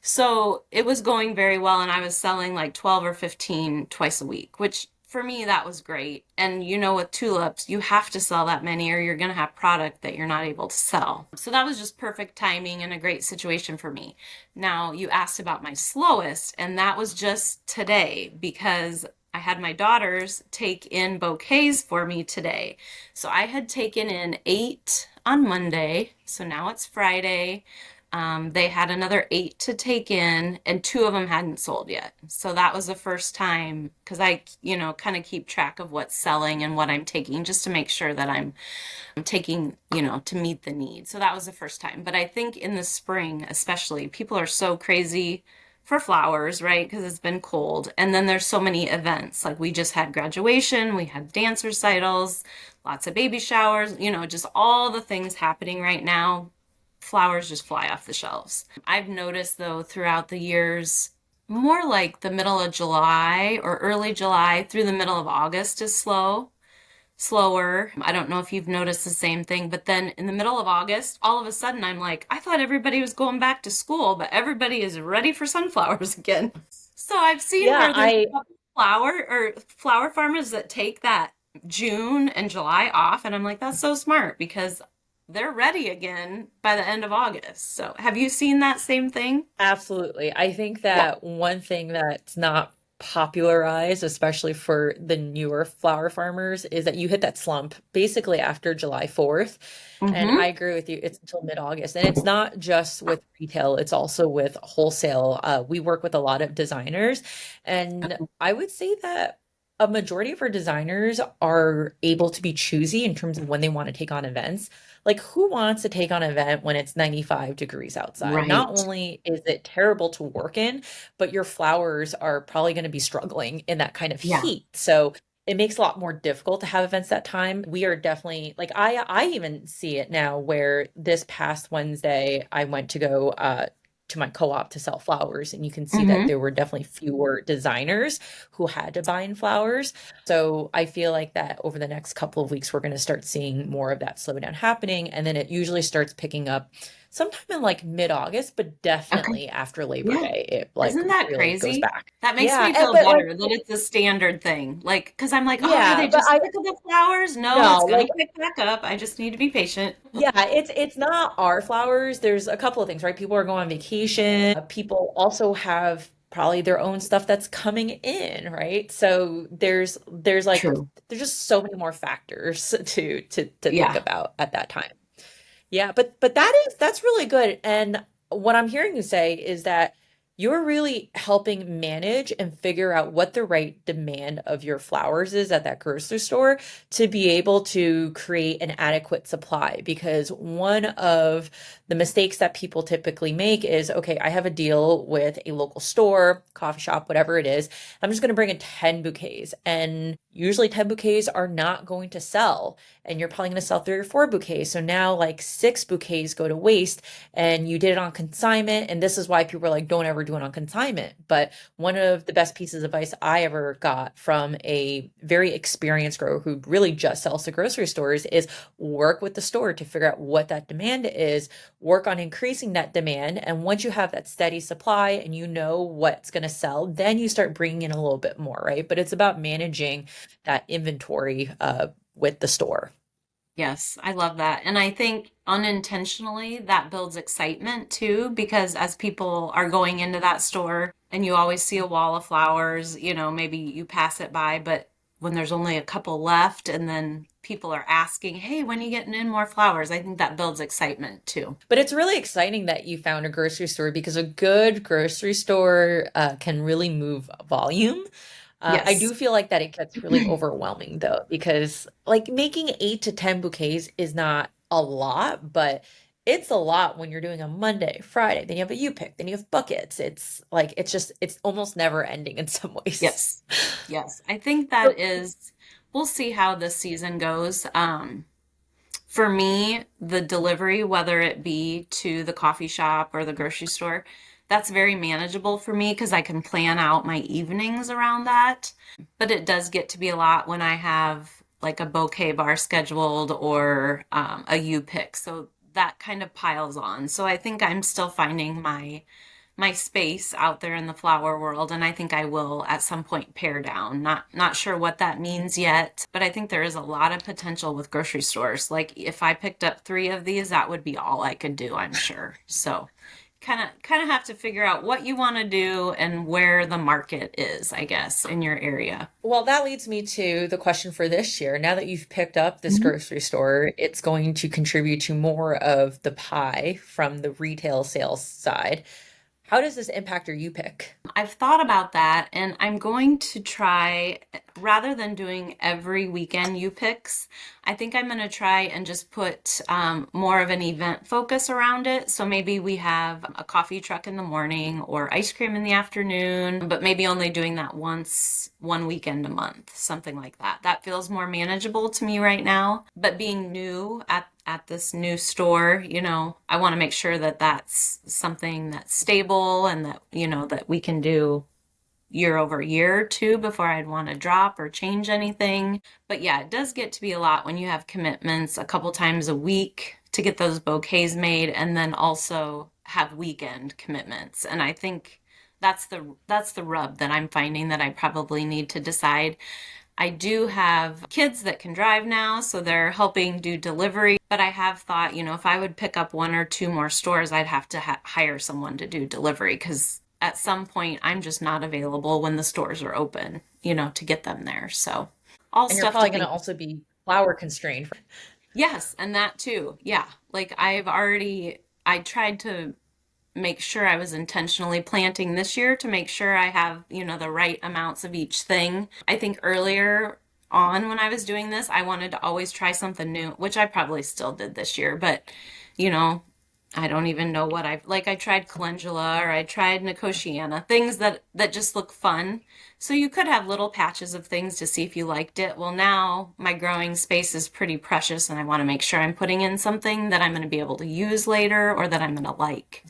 S2: So it was going very well, and I was selling like 12 or 15 twice a week, which for me, that was great. And with tulips, you have to sell that many or you're going to have product that you're not able to sell. So that was just perfect timing and a great situation for me. Now, you asked about my slowest, and that was just today because I had my daughters take in bouquets for me today. So I had taken in 8 on Monday. So now it's Friday. They had another 8 to take in, and 2 of them hadn't sold yet. So that was the first time because I, kind of keep track of what's selling and what I'm taking just to make sure that I'm taking, to meet the need. So that was the first time. But I think in the spring, especially, people are so crazy for flowers, right? Because it's been cold. And then there's so many events. Like we just had graduation, we had dance recitals, lots of baby showers, just all the things happening right now. Flowers just fly off the shelves. I've noticed though throughout the years, more like the middle of July or early July through the middle of August is slower. I don't know if you've noticed the same thing, but then in the middle of August, all of a sudden I'm like, I thought everybody was going back to school, but everybody is ready for sunflowers again. So I've seen
S1: Yeah,
S2: where there's a couple flower farmers that take that June and July off, and I'm like, that's so smart because they're ready again by the end of August. So have you seen that same thing?
S1: absolutely. I think
S2: Yeah.
S1: that one thing that's not popularized, especially for the newer flower farmers, is that you hit that slump basically after July 4th. And
S2: Mm-hmm.
S1: I agree with you, it's until mid-August. And it's not just with retail, it's also with wholesale. We work with a lot of designers, and I would say that a majority of our designers are able to be choosy in terms of when they want to take on events. Like, who wants to take on an event when it's 95 degrees outside? Not
S2: Right.
S1: only is it terrible to work in, but your flowers are probably going to be struggling in that kind of
S2: Yeah.
S1: heat. So it makes it a lot more difficult to have events that time. We are definitely like I even see it now where this past Wednesday I went to go to my co-op to sell flowers, and you can see that
S2: Mm-hmm.
S1: there were definitely fewer designers who had to buy in flowers. So I feel like that over the next couple of weeks, we're going to start seeing more of that slowdown happening. And then it usually starts picking up sometime in like mid-August, but
S2: Okay.
S1: definitely after Labor
S2: Yeah.
S1: Day, it like
S2: Isn't that
S1: really goes
S2: crazy?
S1: back.
S2: That makes
S1: Yeah,
S2: me feel
S1: but like,
S2: better that it's a standard thing. Like, because I'm like, oh, are
S1: yeah,
S2: they
S1: but
S2: just sick of the flowers? No,
S1: no,
S2: it's gonna
S1: like,
S2: pick back up. I just need to be patient.
S1: yeah, it's not our flowers. There's a couple of things, right? People are going on vacation. People also have probably their own stuff that's coming in, right? So there's like
S2: True.
S1: there's just so many more factors to think
S2: Yeah.
S1: about at that time. Yeah, but that's really good. And what I'm hearing you say is that you're really helping manage and figure out what the right demand of your flowers is at that grocery store to be able to create an adequate supply. Because one of the mistakes that people typically make is, okay, I have a deal with a local store, coffee shop, whatever it is. I'm just going to bring in 10 bouquets. And usually 10 bouquets are not going to sell, and you're probably going to sell 3 or 4 bouquets. So now like 6 bouquets go to waste, and you did it on consignment. And this is why people are like, don't ever do it on consignment. But one of the best pieces of advice I ever got from a very experienced grower who really just sells to grocery stores is work with the store to figure out what that demand is, work on increasing that demand. And once you have that steady supply and you know what's going to sell, then you start bringing in a little bit more, right? But it's about managing that inventory with the store.
S2: Yes, I love that. And I think unintentionally that builds excitement too, because as people are going into that store and you always see a wall of flowers, maybe you pass it by, but when there's only a couple left and then people are asking, hey, when are you getting in more flowers? I think that builds excitement too.
S1: But it's really exciting that you found a grocery store because a good grocery store can really move volume. I
S2: Yes.
S1: do feel like that it gets really overwhelming though, because like making 8 to 10 bouquets is not a lot, but it's a lot when you're doing a Monday, Friday, then you have a U pick, then you have buckets. It's like it's almost never ending in some ways.
S2: Yes. Yes. I think that
S1: So
S2: is, we'll see how this season goes. For me, the delivery, whether it be to the coffee shop or the grocery store, that's very manageable for me because I can plan out my evenings around that. But it does get to be a lot when I have like a bouquet bar scheduled or a U pick. So that kind of piles on. So I think I'm still finding my space out there in the flower world, and I think I will at some point pare down. Not sure what that means yet, but I think there is a lot of potential with grocery stores. Like if I picked up 3 of these, that would be all I could do, I'm sure. So kind of have to figure out what you want to do and where the market is, I guess, in your area.
S1: well, that leads me to the question for this year. Now that you've picked up this
S2: Mhm.
S1: grocery store, it's going to contribute to more of the pie from the retail sales side. How does this impact your U pick?
S2: I've thought about that and I'm going to try, rather than doing every weekend U picks, I think I'm going to try and just put more of an event focus around it. So maybe we have a coffee truck in the morning or ice cream in the afternoon, but maybe only doing that once, one weekend a month, something like that. That feels more manageable to me right now. But being new at this new store, I want to make sure that that's something that's stable and that, that we can do year over year too before I'd want to drop or change anything. But yeah, it does get to be a lot when you have commitments a couple times a week to get those bouquets made and then also have weekend commitments. And I think that's the rub that I'm finding that I probably need to decide. I do have kids that can drive now, so they're helping do delivery. But I have thought, if I would pick up 1 or 2 more stores, I'd have to hire someone to do delivery because at some point I'm just not available when the stores are open, to get them there. So all
S1: And you're
S2: stuff to
S1: probably going to
S2: think.
S1: also be flower constrained.
S2: Yes, and that too. Yeah. Like I tried to make sure I was intentionally planting this year to make sure I have, the right amounts of each thing. I think earlier on when I was doing this, I wanted to always try something new, which I probably still did this year, but you know, I don't even know what I tried calendula or I tried nicotiana, things that just look fun So you could have little patches of things to see if you liked it. Well, now my growing space is pretty precious and I want to make sure I'm putting in something that I'm going to be able to use later or that I'm going to like.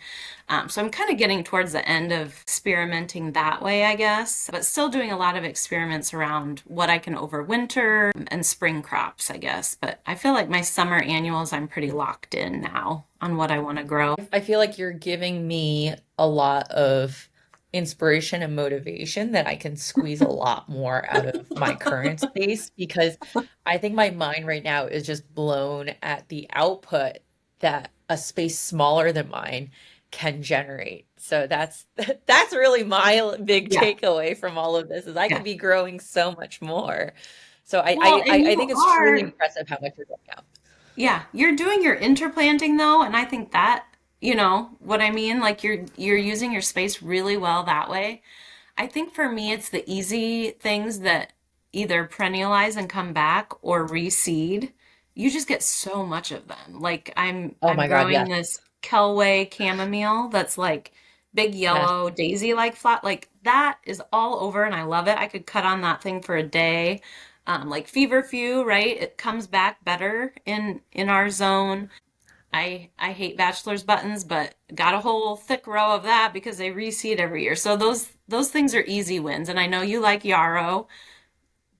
S2: So I'm kind of getting towards the end of experimenting that way, I guess, but still doing a lot of experiments around what I can overwinter and spring crops, I guess. But I feel like my summer annuals, I'm pretty locked in now on what I want to grow.
S1: I feel like you're giving me a lot of inspiration and motivation that I can squeeze a lot more out of my current space because I think my mind right now is just blown at the output that a space smaller than mine can generate. So that's really my big
S2: Yeah,
S1: takeaway from all of this is I
S2: yeah.
S1: could be growing so much more. So
S2: Well, and
S1: I
S2: you
S1: think it's truly
S2: are,
S1: impressive how much you're getting out.
S2: yeah, you're doing your interplanting though, and I think that, you know what I mean? Like you're using your space really well that way. I think for me, it's the easy things that either perennialize and come back or reseed. You just get so much of them. Like
S1: Oh
S2: I'm
S1: my God,
S2: growing
S1: yes.
S2: this Kelway chamomile that's like big
S1: Yes.
S2: yellow daisy like flower. Like that is all over and I love it. I could cut on that thing for a day. Like feverfew, right? It comes back better in our zone. I hate bachelor's buttons, but got a whole thick row of that because they reseed every year. So those things are easy wins. And I know you like yarrow.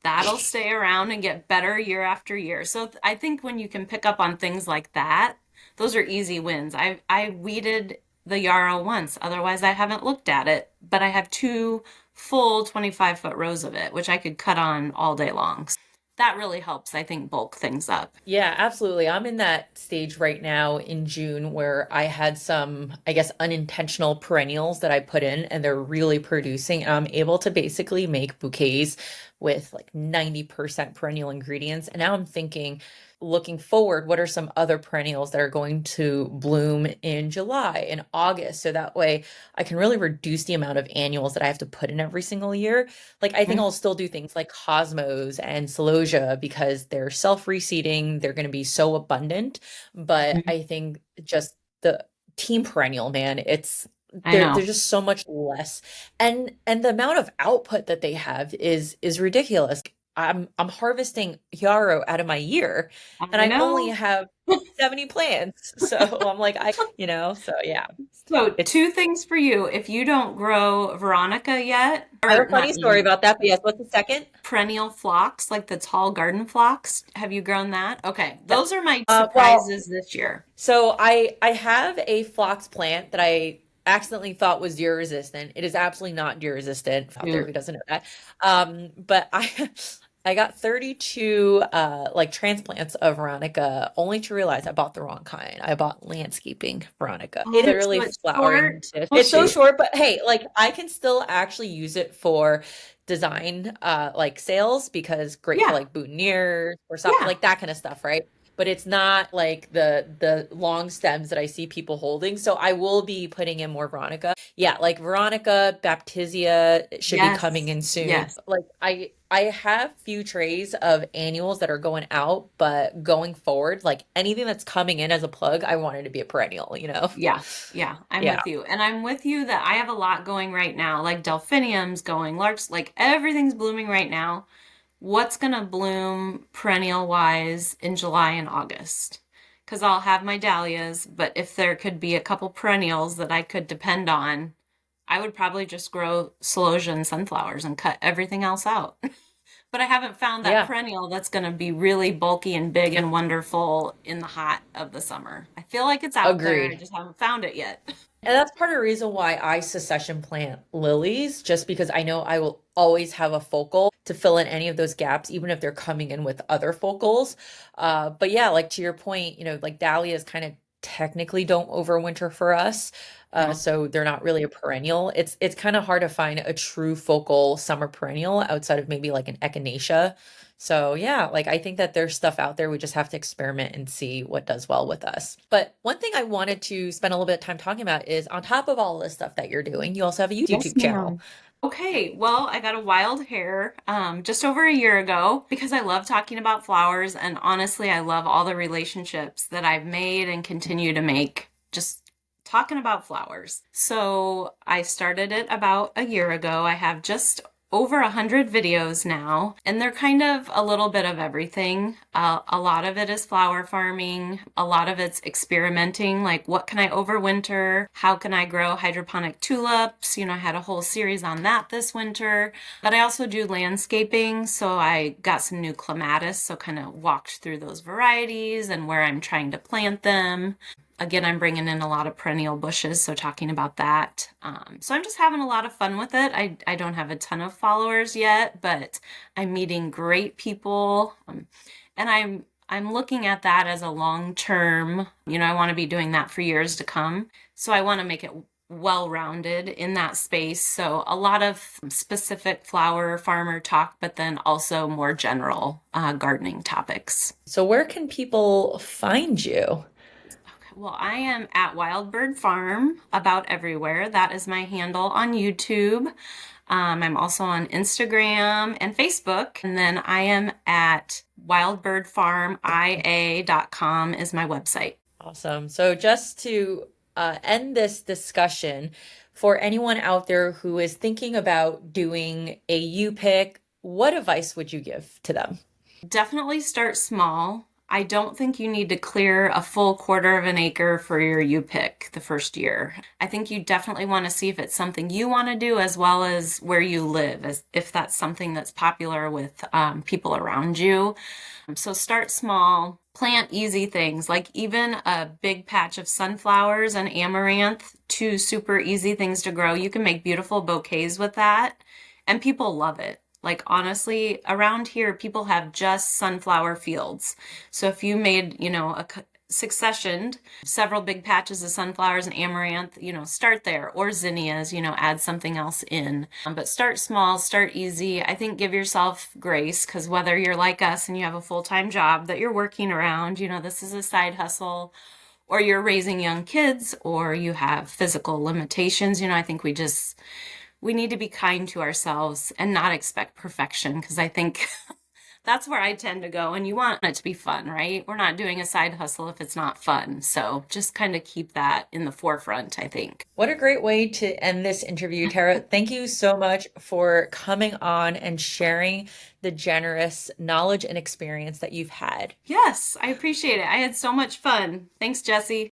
S2: That'll stay around and get better year after year. So I think when you can pick up on things like that, those are easy wins. I weeded the yarrow once. Otherwise, I haven't looked at it, but I have two full 25-foot rows of it, which I could cut on all day long. That really helps, I think, bulk things up.
S1: Yeah, absolutely. I'm in that stage right now in June where I had some, I guess, unintentional perennials that I put in and they're really producing. And I'm able to basically make bouquets with like 90% perennial ingredients. And now I'm thinking, looking forward, what are some other perennials that are going to bloom in July and August? So that way I can really reduce the amount of annuals that I have to put in every single year. Like I think
S2: Mhm.
S1: I'll still do things like cosmos and celosia because they're self-reseeding, they're going to be so abundant, but
S2: Mhm.
S1: I think just the team perennial, man, it's
S2: I know.
S1: there's just so much less and the amount of output that they have is ridiculous. I'm harvesting yarrow out of my year and
S2: I
S1: I only
S2: know.
S1: have 70 plants. So I'm like so yeah.
S2: So,
S1: It's
S2: two things for you. If you don't grow Veronica yet,
S1: I have
S2: or
S1: a funny
S2: not
S1: story
S2: you,
S1: about that, but yes, what's the second?
S2: perennial phlox, like the tall garden phlox, have you grown that? Okay,
S1: Yes.
S2: those are my
S1: Well,
S2: surprises this year.
S1: so I have a phlox plant that I accidentally thought was deer resistant. It is absolutely not deer resistant out there who
S2: Shoot.
S1: doesn't know that. But I got 32 like transplants of Veronica only to realize I bought the wrong kind. I bought landscaping Veronica. It
S2: Oh, so
S1: literally
S2: it's
S1: flowering.
S2: short. Oh,
S1: It's so
S2: shoot.
S1: short, but hey, like I can still actually use it for design like sales because great for
S2: Yeah,
S1: like boutonnieres or something
S2: yeah.
S1: like that kind of stuff, right? But it's not like the long stems that I see people holding. So I will be putting in more Veronica. Yeah, like Veronica, Baptisia should be coming
S2: Yes,
S1: in soon.
S2: yes.
S1: Like I have few trays of annuals that are going out, but going forward, like anything that's coming in as a plug, I want it to be a perennial, you know?
S2: Yeah, yeah, I'm
S1: Yeah.
S2: with you. And I'm with you that I have a lot going right now, like delphiniums going, larks, like everything's blooming right now. What's gonna bloom perennial wise in July and August? Because I'll have my dahlias, but if there could be a couple perennials that I could depend on, I would probably just grow celosia and sunflowers and cut everything else out. But I haven't found that
S1: Yeah.
S2: perennial that's going to be really bulky and big and wonderful in the hot of the summer. I feel like it's out there. I
S1: Agreed.
S2: just haven't found it yet.
S1: And that's part of the reason why I succession plant lilies, just because I know I will always have a focal to fill in any of those gaps, even if they're coming in with other focals. But yeah, like to your point, like dahlias kind of technically don't overwinter for us.
S2: No.
S1: So they're not really a perennial. It's kind of hard to find a true focal summer perennial outside of maybe like an echinacea. So yeah, like I think that there's stuff out there. We just have to experiment and see what does well with us. But one thing I wanted to spend a little bit of time talking about is on top of all this stuff that you're doing, you also have a
S2: Yes,
S1: YouTube channel.
S2: ma'am. Okay, well, I got a wild hair just over a year ago because I love talking about flowers, and honestly, I love all the relationships that I've made and continue to make just talking about flowers. So I started it about a year ago. I have just over 100 videos now, and they're kind of a little bit of everything. A lot of it is flower farming, a lot of it's experimenting, like what can I overwinter? How can I grow hydroponic tulips? I had a whole series on that this winter. But I also do landscaping, so I got some new clematis, so kind of walked through those varieties and where I'm trying to plant them. Again, I'm bringing in a lot of perennial bushes, so talking about that. So I'm just having a lot of fun with it. I don't have a ton of followers yet, but I'm meeting great people, and I'm looking at that as a long term. I want to be doing that for years to come. So I want to make it well-rounded in that space. So a lot of specific flower farmer talk, but then also more general gardening topics.
S1: So where can people find you?
S2: Well, I am at Wild Bird Farm about everywhere. That is my handle on YouTube. I'm also on Instagram and Facebook. And then I am at wildbirdfarmia.com is my website.
S1: Awesome. So just to end this discussion, for anyone out there who is thinking about doing a U-pick, what advice would you give to them?
S2: Definitely start small. I don't think you need to clear a full quarter of an acre for your U-pick the first year. I think you definitely want to see if it's something you want to do as well as where you live, as if that's something that's popular with people around you. So start small, plant easy things, like even a big patch of sunflowers and amaranth, two super easy things to grow. You can make beautiful bouquets with that, and people love it. Like honestly, around here, people have just sunflower fields. So if you made, a successioned several big patches of sunflowers and amaranth, start there, or zinnias, add something else in. But start small, start easy. I think give yourself grace, because whether you're like us and you have a full-time job that you're working around, this is a side hustle, or you're raising young kids, or you have physical limitations, I think we need to be kind to ourselves and not expect perfection, because I think that's where I tend to go. And you want it to be fun, right? We're not doing a side hustle if it's not fun. So just kind of keep that in the forefront, I think.
S1: What a great way to end this interview, Tara. Thank you so much for coming on and sharing the generous knowledge and experience that you've had.
S2: Yes, I appreciate it. I had so much fun. Thanks, Jesse.